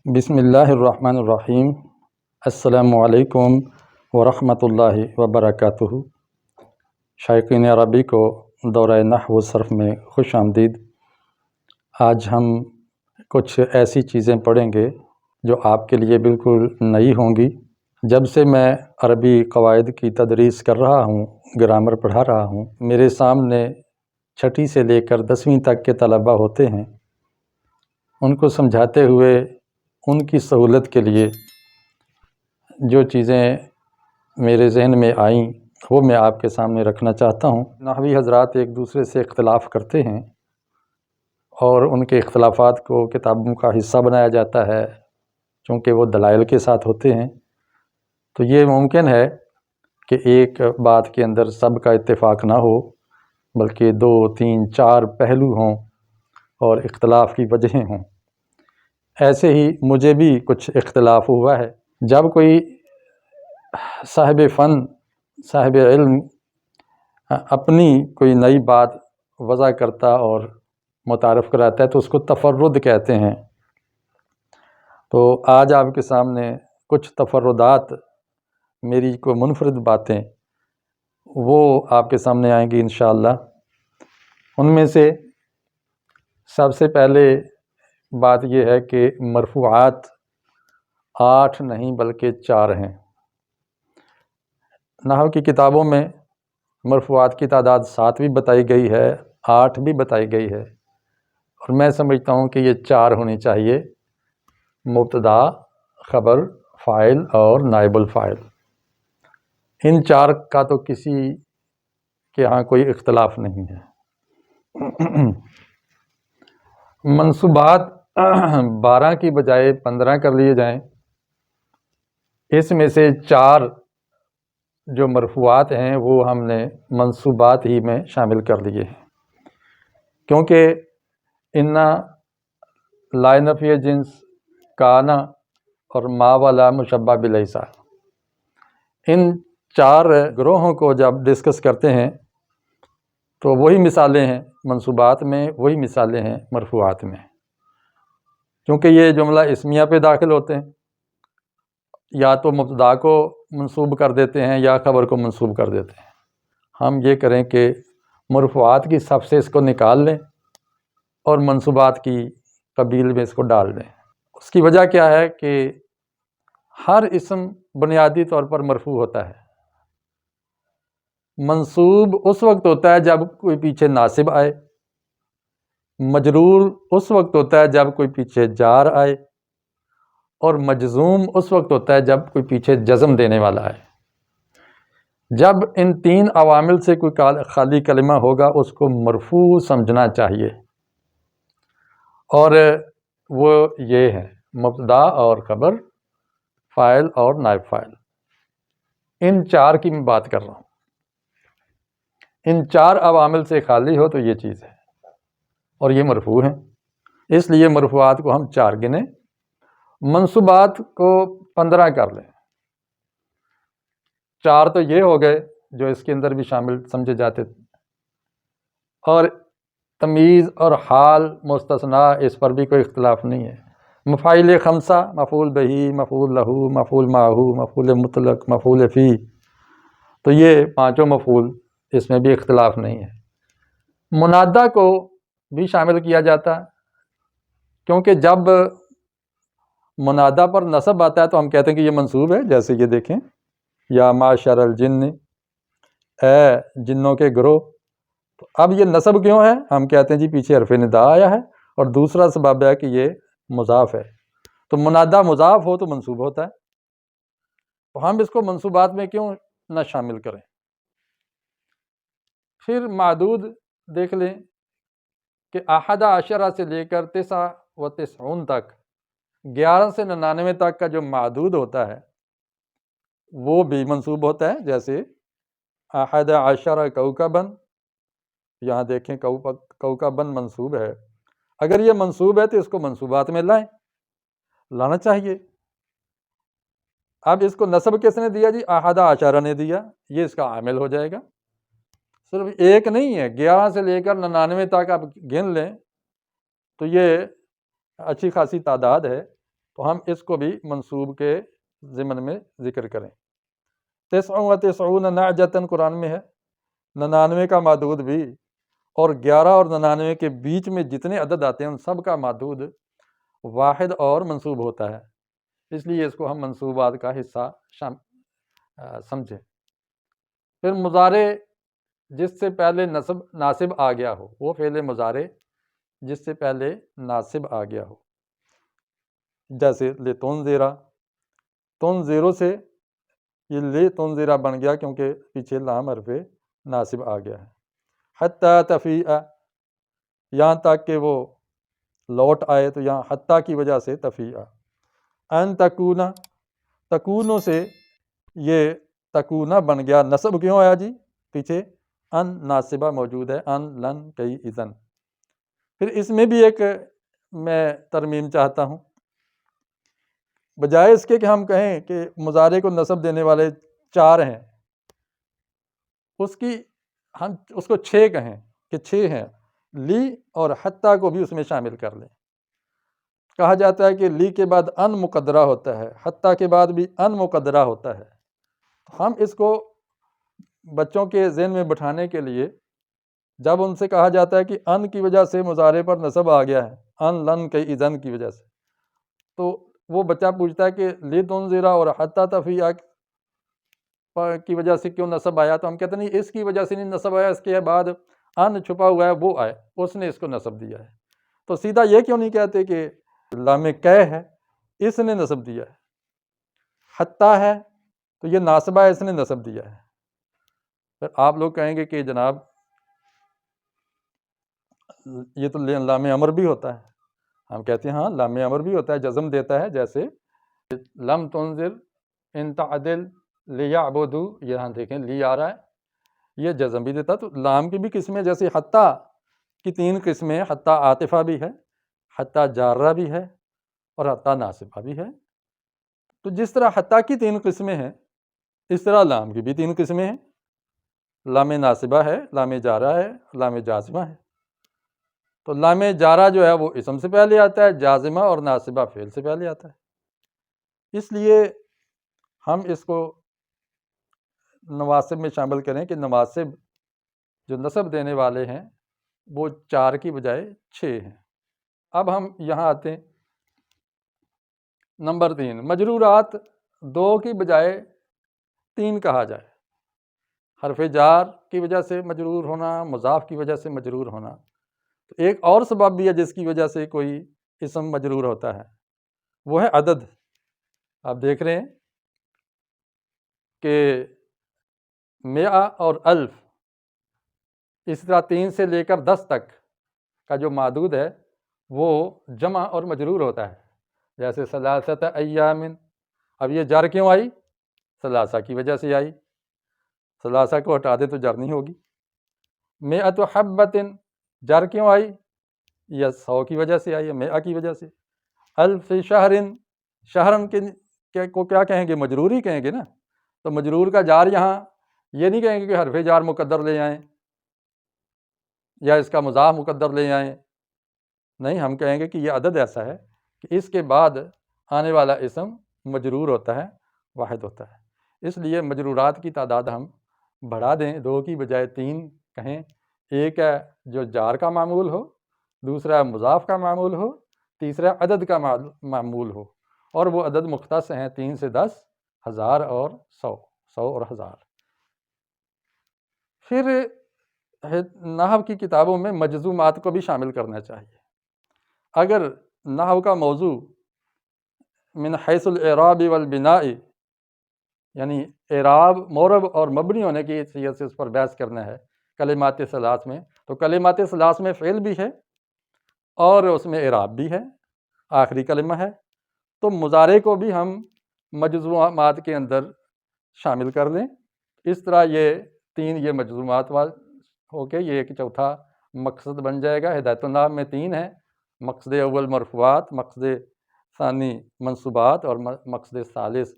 بسم اللہ الرحمن الرحیم۔ السلام علیکم ورحمۃ اللہ وبرکاتہ۔ شائقین عربی کو دورہ نحو و صرف میں خوش آمدید۔ آج ہم کچھ ایسی چیزیں پڑھیں گے جو آپ کے لیے بالکل نئی ہوں گی۔ جب سے میں عربی قواعد کی تدریس کر رہا ہوں، گرامر پڑھا رہا ہوں، میرے سامنے چھٹی سے لے کر 10ویں تک کے طلباء ہوتے ہیں۔ ان کو سمجھاتے ہوئے ان کی سہولت کے لیے جو چیزیں میرے ذہن میں آئیں وہ میں آپ کے سامنے رکھنا چاہتا ہوں۔ نحوی حضرات ایک دوسرے سے اختلاف کرتے ہیں اور ان کے اختلافات کو کتابوں کا حصہ بنایا جاتا ہے، چونکہ وہ دلائل کے ساتھ ہوتے ہیں۔ تو یہ ممکن ہے کہ ایک بات کے اندر سب کا اتفاق نہ ہو، بلکہ 2، 3، 4 پہلو ہوں اور اختلاف کی وجہیں ہوں۔ ایسے ہی مجھے بھی کچھ اختلاف ہوا ہے۔ جب کوئی صاحب فن، صاحب علم اپنی کوئی نئی بات وضع کرتا اور متعارف کراتا ہے تو اس کو تفرد کہتے ہیں۔ تو آج آپ کے سامنے کچھ تفردات، میری کوئی منفرد باتیں، وہ آپ کے سامنے آئیں گی انشاءاللہ۔ ان میں سے سب سے پہلے بات یہ ہے کہ مرفوعات 8 نہیں بلکہ 4 ہیں۔ نحو کی کتابوں میں مرفوعات کی تعداد 7 بھی بتائی گئی ہے، 8 بھی بتائی گئی ہے، اور میں سمجھتا ہوں کہ یہ 4 ہونی چاہیے: مبتدا، خبر، فاعل اور نائب الفاعل۔ ان 4 کا تو کسی کے ہاں کوئی اختلاف نہیں ہے۔ منصوبات 12 کی بجائے 15 کر لیے جائیں۔ اس میں سے 4 جو مرفوعات ہیں وہ ہم نے منصوبات ہی میں شامل کر لیے ہیں، کیونکہ انا، لا نفی جنس، کانا اور ما والا مشبہ بلیسا، ان 4 گروہوں کو جب ڈسکس کرتے ہیں تو وہی مثالیں ہیں منصوبات میں، وہی مثالیں ہیں مرفوعات میں، کیونکہ یہ جملہ اسمیہ پہ داخل ہوتے ہیں، یا تو مبتدا کو منصوب کر دیتے ہیں یا خبر کو منصوب کر دیتے ہیں۔ ہم یہ کریں کہ مرفوعات کی صف سے اس کو نکال لیں اور منصوبات کی قبیل میں اس کو ڈال دیں۔ اس کی وجہ کیا ہے کہ ہر اسم بنیادی طور پر مرفوع ہوتا ہے۔ منصوب اس وقت ہوتا ہے جب کوئی پیچھے ناصب آئے، مجرور اس وقت ہوتا ہے جب کوئی پیچھے جار آئے، اور مجزوم اس وقت ہوتا ہے جب کوئی پیچھے جزم دینے والا آئے۔ جب ان 3 عوامل سے کوئی خالی کلمہ ہوگا اس کو مرفوع سمجھنا چاہیے، اور وہ یہ ہے: مبتدا اور خبر، فاعل اور نائب فاعل۔ ان 4 کی میں بات کر رہا ہوں۔ ان 4 عوامل سے خالی ہو تو یہ چیز ہے، اور یہ مرفوع ہیں، اس لیے مرفوعات کو ہم 4 گنیں، منصوبات کو 15 کر لیں۔ 4 تو یہ ہو گئے جو اس کے اندر بھی شامل سمجھے جاتے تھے، اور تمییز اور حال مستثنیٰ، اس پر بھی کوئی اختلاف نہیں ہے۔ مفاعیل 5، مفعول بہ، مفعول لہ، مفعول معہ، مفعول مطلق، مفعول فی، تو یہ 5 مفعول، اس میں بھی اختلاف نہیں ہے۔ منادہ کو بھی شامل کیا جاتا ہے، کیونکہ جب منادہ پر نصب آتا ہے تو ہم کہتے ہیں کہ یہ منصوب ہے، جیسے یہ دیکھیں: یا معشر الجن، اے جنوں کے گروہ۔ تو اب یہ نصب کیوں ہے؟ ہم کہتے ہیں جی پیچھے حرف ندا آیا ہے، اور دوسرا سبب ہے کہ یہ مضاف ہے، تو منادہ مضاف ہو تو منصوب ہوتا ہے، تو ہم اس کو منصوبات میں کیوں نہ شامل کریں۔ پھر معدود دیکھ لیں کہ 11 سے لے کر 99 تک، 11 سے 99 تک کا جو معدود ہوتا ہے وہ بھی منصوب ہوتا ہے، جیسے 11 کوکباً، یہاں دیکھیں کوکباً منصوب ہے۔ اگر یہ منصوب ہے تو اس کو منصوبات میں لانا چاہیے۔ اب اس کو نصب کس نے دیا؟ جی 11 نے دیا، یہ اس کا عامل ہو جائے گا۔ صرف ایک نہیں ہے، 11 سے لے کر 99 تک آپ گن لیں تو یہ اچھی خاصی تعداد ہے، تو ہم اس کو بھی منصوب کے ضمن میں ذکر کریں۔ 99 نعجتاً قرآن میں ہے، 99 کا معدود بھی، اور 11 اور 99 کے بیچ میں جتنے عدد آتے ہیں ان سب کا معدود واحد اور منصوب ہوتا ہے، اس لیے اس کو ہم منصوبات کا حصہ سمجھیں۔ پھر مضارع جس سے پہلے ناصب آ گیا ہو، وہ فعل مضارع جس سے پہلے ناصب آ گیا ہو، جیسے لتنذرا، تنذرو سے یہ لتنذرا بن گیا کیونکہ پیچھے لام حرف ناصب آ گیا ہے۔ حتیٰ تفیء، یہاں تک کہ وہ لوٹ آئے، تو یہاں حتیٰ کی وجہ سے تفیء۔ ان تکونا، تکونوں سے یہ تکونا بن گیا، نصب کیوں آیا جی؟ پیچھے ان ناصبہ موجود ہے، ان لن کئی اذن۔ پھر اس میں بھی ایک میں ترمیم چاہتا ہوں، بجائے اس کے کہ ہم کہیں کہ مضارع کو نصب دینے والے 4 ہیں، ہم اس کو 6 کہیں کہ 6 ہیں، لی اور حتیٰ کو بھی اس میں شامل کر لیں۔ کہا جاتا ہے کہ لی کے بعد ان مقدرہ ہوتا ہے، حتیٰ کے بعد بھی ان مقدرہ ہوتا ہے۔ ہم اس کو بچوں کے ذہن میں بٹھانے کے لیے جب ان سے کہا جاتا ہے کہ ان کی وجہ سے مضارع پر نصب آ گیا ہے، ان لن کے اذن کی وجہ سے، تو وہ بچہ پوچھتا ہے کہ لتنذرا اور حتیٰ تفیء کی وجہ سے کیوں نصب آیا؟ تو ہم کہتے ہیں نہیں، اس کی وجہ سے نہیں نصب آیا، اس کے بعد ان چھپا ہوا ہے وہ آئے، اس نے اس کو نصب دیا ہے۔ تو سیدھا یہ کیوں نہیں کہتے کہ لام کہ ہے، اس نے نصب دیا ہے، حتیٰ ہے تو یہ ناصبہ ہے، اس نے نصب دیا ہے۔ پھر آپ لوگ کہیں گے کہ جناب یہ تو لام امر بھی ہوتا ہے۔ ہم کہتے ہیں ہاں لام امر بھی ہوتا ہے، جزم دیتا ہے، جیسے لم تنذر ان تعدل لیعبدوا، یہاں دیکھیں لی آ رہا ہے، یہ جزم بھی دیتا۔ تو لام کی بھی قسمیں، جیسے حتیٰ کی 3 قسمیں، حتیٰ عاطفہ بھی ہے، حتیٰ جارہ بھی ہے، اور حتیٰ ناصبہ بھی ہے۔ تو جس طرح حتیٰ کی 3 قسمیں ہیں، اس طرح لام کی بھی 3 قسمیں ہیں، لام ناصبہ ہے، لام جارہ ہے، لام جازمہ ہے۔ تو لام جارہ جو ہے وہ اسم سے پہلے آتا ہے، جازمہ اور ناصبہ فعل سے پہلے آتا ہے۔ اس لیے ہم اس کو نواسب میں شامل کریں کہ نواسب جو نصب دینے والے ہیں وہ 4 کی بجائے 6 ہیں۔ اب ہم یہاں آتے ہیں نمبر 3، مجرورات 2 کی بجائے 3 کہا جائے، حرف جار کی وجہ سے مجرور ہونا، مضاف کی وجہ سے مجرور ہونا۔ تو ایک اور سبب بھی ہے جس کی وجہ سے کوئی اسم مجرور ہوتا ہے، وہ ہے عدد۔ آپ دیکھ رہے ہیں کہ 100 اور 1000، اس طرح 3 سے لے کر 10 تک کا جو معدود ہے وہ جمع اور مجرور ہوتا ہے، جیسے ثلاثۃ ایام۔ اب یہ جر کیوں آئی؟ ثلاثہ کی وجہ سے آئی، ثلاثہ کو ہٹا دے تو جر نہیں ہوگی۔ 100 حبۃ، جر کیوں آئی؟ یہ 100 کی وجہ سے آئی ہے، 100 کی وجہ سے۔ 1000 شہر، شہرن کو کیا کہیں گے؟ مجرور ہی کہیں گے نا۔ تو مجرور کا جار یہاں یہ نہیں کہیں گے کہ حرف جار مقدر لے آئیں یا اس کا مضاف مقدر لے آئیں، نہیں، ہم کہیں گے کہ یہ عدد ایسا ہے کہ اس کے بعد آنے والا اسم مجرور ہوتا ہے، واحد ہوتا ہے۔ اس لیے مجرورات کی تعداد ہم بڑھا دیں، 2 کی بجائے 3 کہیں۔ ایک ہے جو جار کا معمول ہو، دوسرا مضاف کا معمول ہو، تیسرا عدد کا معمول ہو، اور وہ عدد مختص ہیں 3 سے 10، 1000 اور 100، 100 اور 1000۔ پھر نحو کی کتابوں میں مجزومات کو بھی شامل کرنا چاہیے۔ اگر نحو کا موضوع من حیث الاعراب والبناء، یعنی اعراب، مورب اور مبنی ہونے کی حیثیت سے اس پر بحث کرنا ہے کلمات ثلاث میں، تو کلمات ثلاث میں فعل بھی ہے اور اس میں اعراب بھی ہے، آخری کلمہ ہے، تو مضارع کو بھی ہم مجزومات کے اندر شامل کر لیں۔ اس طرح یہ 3 یہ مجزومات ہو کے یہ ایک چوتھا مقصد بن جائے گا۔ ہدایت النحو میں 3 ہیں، مقصد اول مرفوعات، مقصد ثانی منصوبات، اور مقصد ثالث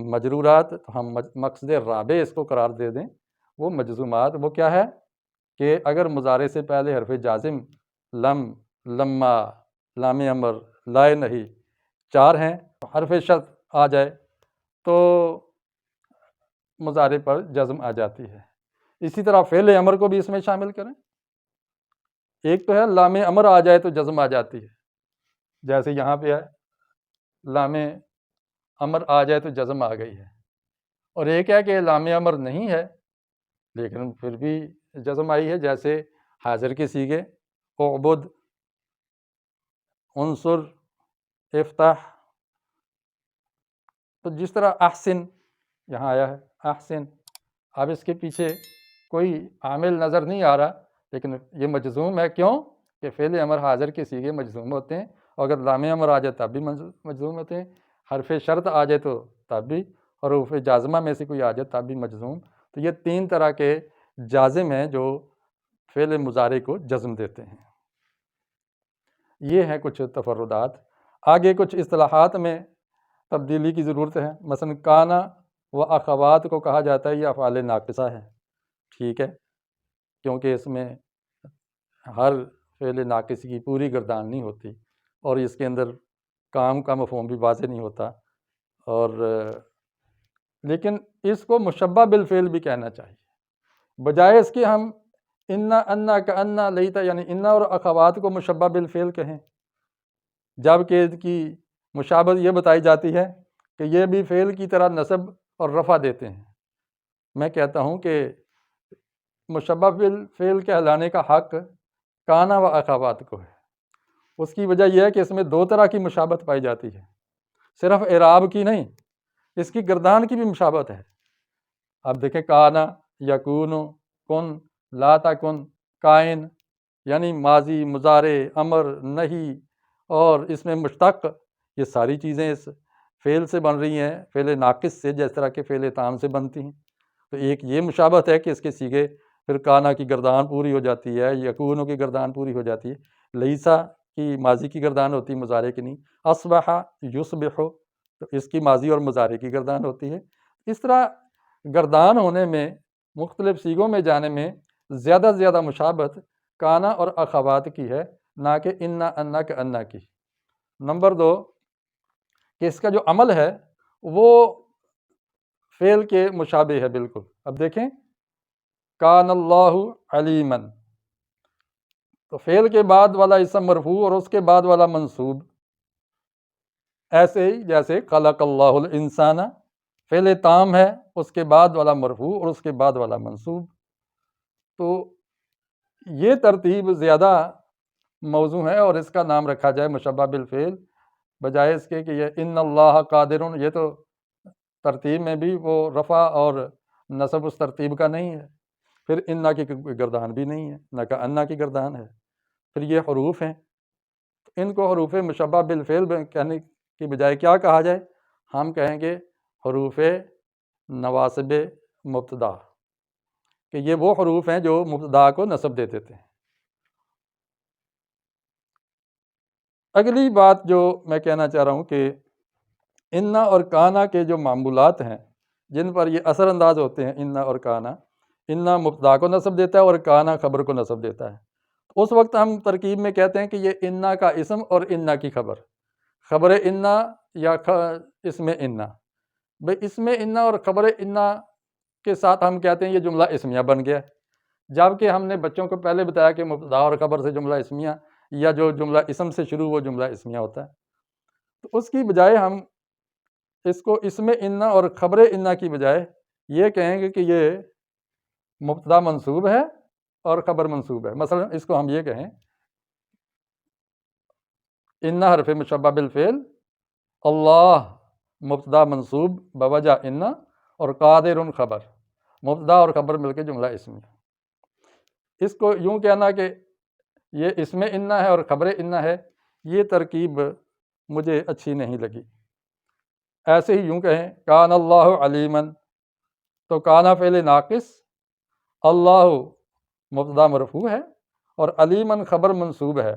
مجرورات۔ تو ہم مقصد رابع اس کو قرار دے دیں، وہ مجزومات۔ وہ کیا ہے کہ اگر مضارع سے پہلے حرف جازم لم، لما، لام امر، لائے نہیں 4 ہیں، حرف شرط آ جائے تو مضارع پر جزم آ جاتی ہے۔ اسی طرح فعل امر کو بھی اس میں شامل کریں۔ ایک تو ہے لام امر آ جائے تو جزم آ جاتی ہے، جیسے یہاں پہ ہے لام امر آ جائے تو جزم آ گئی ہے، اور ایک ہے کہ لام امر نہیں ہے لیکن پھر بھی جزم آئی ہے، جیسے حاضر کے صیغے اعبد، انصر، افتح۔ تو جس طرح احسن یہاں آیا ہے احسن، اب اس کے پیچھے کوئی عامل نظر نہیں آ رہا لیکن یہ مجزوم ہے، کیوں کہ فعل امر حاضر کے صیغے مجزوم ہوتے ہیں، اور اگر لام امر آ جائے تب بھی مجزوم ہوتے ہیں، حرف شرط آ جائے تو تب بھی، حروف جازمہ میں سے کوئی آ جائے تب بھی مجزوم۔ تو یہ 3 طرح کے جازم ہیں جو فعل مضارع کو جزم دیتے ہیں۔ یہ ہیں کچھ تفردات۔ آگے کچھ اصطلاحات میں تبدیلی کی ضرورت ہے، مثلا کانا و اخوات کو کہا جاتا ہے یہ افعال ناقصہ ہے، ٹھیک ہے، کیونکہ اس میں ہر فعل ناقص کی پوری گردان نہیں ہوتی اور اس کے اندر کام کا مفہوم بھی واضح نہیں ہوتا، اور لیکن اس کو مشبہ بالفعل بھی کہنا چاہیے، بجائے اس کے ہم انا انا کا انا لیتا یعنی انا اور اخوات کو مشبہ بالفعل کہیں، جبکہ اس کی مشابہت یہ بتائی جاتی ہے کہ یہ بھی فعل کی طرح نصب اور رفع دیتے ہیں۔ میں کہتا ہوں کہ مشبہ بالفعل کہلانے کا حق کانا و اخوات کو ہے، اس کی وجہ یہ ہے کہ اس میں 2 طرح کی مشابہت پائی جاتی ہے، صرف اعراب کی نہیں، اس کی گردان کی بھی مشابہت ہے۔ اب دیکھیں کانا، یکون، کن، لا تکن، کائن، یعنی ماضی، مضارع، امر، نہی، اور اس میں مشتق، یہ ساری چیزیں اس فعل سے بن رہی ہیں، فعل ناقص سے، جس طرح کہ فعل تام سے بنتی ہیں۔ تو ایک یہ مشابہت ہے کہ اس کے صیغے پھر کانا کی گردان پوری ہو جاتی ہے، یکون کی گردان پوری ہو جاتی ہے، لیسا کی ماضی کی گردان ہوتی ہے، مضارع کی نہیں، اصبح، یصبح، تو اس کی ماضی اور مضارع کی گردان ہوتی ہے۔ اس طرح گردان ہونے میں، مختلف صیغوں میں جانے میں زیادہ سے زیادہ مشابہت کانا اور اخوات کی ہے، نہ کہ انا انا کا انا کی۔ نمبر 2 کہ اس کا جو عمل ہے وہ فعل کے مشابہ ہے بالکل۔ اب دیکھیں کان اللہ علیمن، تو فعل کے بعد والا اسم مرفوع اور اس کے بعد والا منصوب، ایسے ہی جیسے خلق اللہ الانسان، فعل تام ہے، اس کے بعد والا مرفوع اور اس کے بعد والا منصوب۔ تو یہ ترتیب زیادہ موزوں ہے اور اس کا نام رکھا جائے مشبہ بالفعل، بجائے اس کے کہ یہ ان اللہ قادر، یہ تو ترتیب میں بھی وہ رفع اور نصب اس ترتیب کا نہیں ہے، پھر انا کی گردان بھی نہیں ہے، نہ کہ انا کی گردان ہے، پھر یہ حروف ہیں، ان کو حروف مشبہ بالفعل کہنے کی بجائے کیا کہا جائے؟ ہم کہیں گے حروف نواصب مبتدا، کہ یہ وہ حروف ہیں جو مبتدا کو نصب دے دیتے ہیں۔ اگلی بات جو میں کہنا چاہ رہا ہوں کہ انا اور کانا کے جو معمولات ہیں جن پر یہ اثر انداز ہوتے ہیں، انا اور کانا، انا مبتدا کو نصب دیتا ہے اور کانا خبر کو نصب دیتا ہے۔ اس وقت ہم ترکیب میں کہتے ہیں کہ یہ انا کا اسم اور انا کی خبر، خبر انا یا اسم انا، بھئی اسم انا اور خبر انا کے ساتھ ہم کہتے ہیں یہ جملہ اسمیہ بن گیا، جبکہ ہم نے بچوں کو پہلے بتایا کہ مبتدا اور خبر سے جملہ اسمیہ، یا جو جملہ اسم سے شروع وہ جملہ اسمیہ ہوتا ہے۔ تو اس کی بجائے ہم اس کو اسم انا اور خبر انا کی بجائے یہ کہیں گے کہ یہ مبتدا منصوب ہے اور خبر منصوب ہے۔ مثلا اس کو ہم یہ کہیں انا حرف مشبہ بالفعل، اللہ مبتدا منصوب بوجہ انا، اور قادر خبر، مبتدا اور خبر مل کے جملہ اسمیہ۔ اس کو یوں کہنا کہ یہ اسم انا ہے اور خبر انا ہے، یہ ترکیب مجھے اچھی نہیں لگی۔ ایسے ہی یوں کہیں کان اللہ علیمن، تو کانا فعل ناقص، اللہ مبتدا مرفوع ہے اور علیمن خبر منصوب ہے،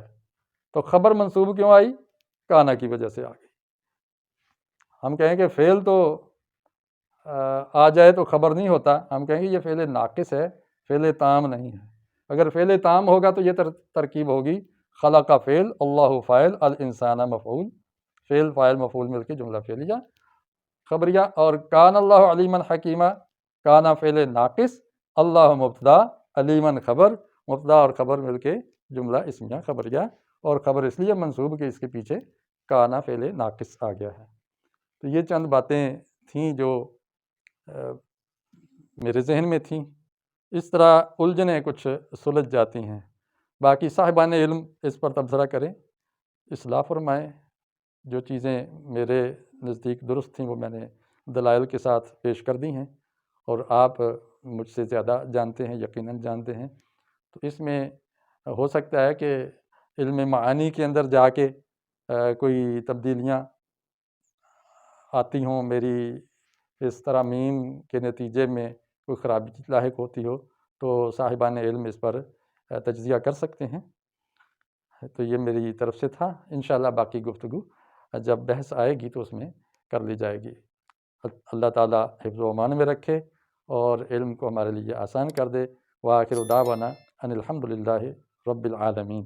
تو خبر منصوب کیوں آئی؟ کانا کی وجہ سے آ گئی۔ ہم کہیں کہ فعل تو آ جائے تو خبر نہیں ہوتا، ہم کہیں گے یہ فعل ناقص ہے، فعل تام نہیں ہے۔ اگر فعل تام ہوگا تو یہ ترکیب ہوگی خلق فعل، اللہ فاعل، الانسان مفعول، فعل فاعل مفعول مل کے جملہ فعلیہ خبریہ، اور کان اللہ علیمًا حکیمہ، کانا فعل ناقص، اللہ مبتدا، علیمًا خبر، مبتدا اور خبر مل کے جملہ اسمیہ خبریہ، اور خبر اس لیے منصوب کہ اس کے پیچھے کانا فعل ناقص آ گیا ہے۔ تو یہ چند باتیں تھیں جو میرے ذہن میں تھیں، اس طرح الجھنیں کچھ سلجھ جاتی ہیں۔ باقی صاحبان علم اس پر تبصرہ کریں، اصلاح فرمائیں، جو چیزیں میرے نزدیک درست تھیں وہ میں نے دلائل کے ساتھ پیش کر دی ہیں، اور آپ مجھ سے زیادہ جانتے ہیں، یقیناً جانتے ہیں، تو اس میں ہو سکتا ہے کہ علم معانی کے اندر جا کے کوئی تبدیلیاں آتی ہوں، میری اس ترامیم کے نتیجے میں کوئی خرابی لاحق ہوتی ہو، تو صاحبان علم اس پر تجزیہ کر سکتے ہیں۔ تو یہ میری طرف سے تھا، انشاءاللہ باقی گفتگو جب بحث آئے گی تو اس میں کر لی جائے گی۔ اللہ تعالیٰ حفظ و امان میں رکھے اور علم کو ہمارے لیے آسان کر دے۔ وآخر دعوانا ان الحمد للہ رب العالمین۔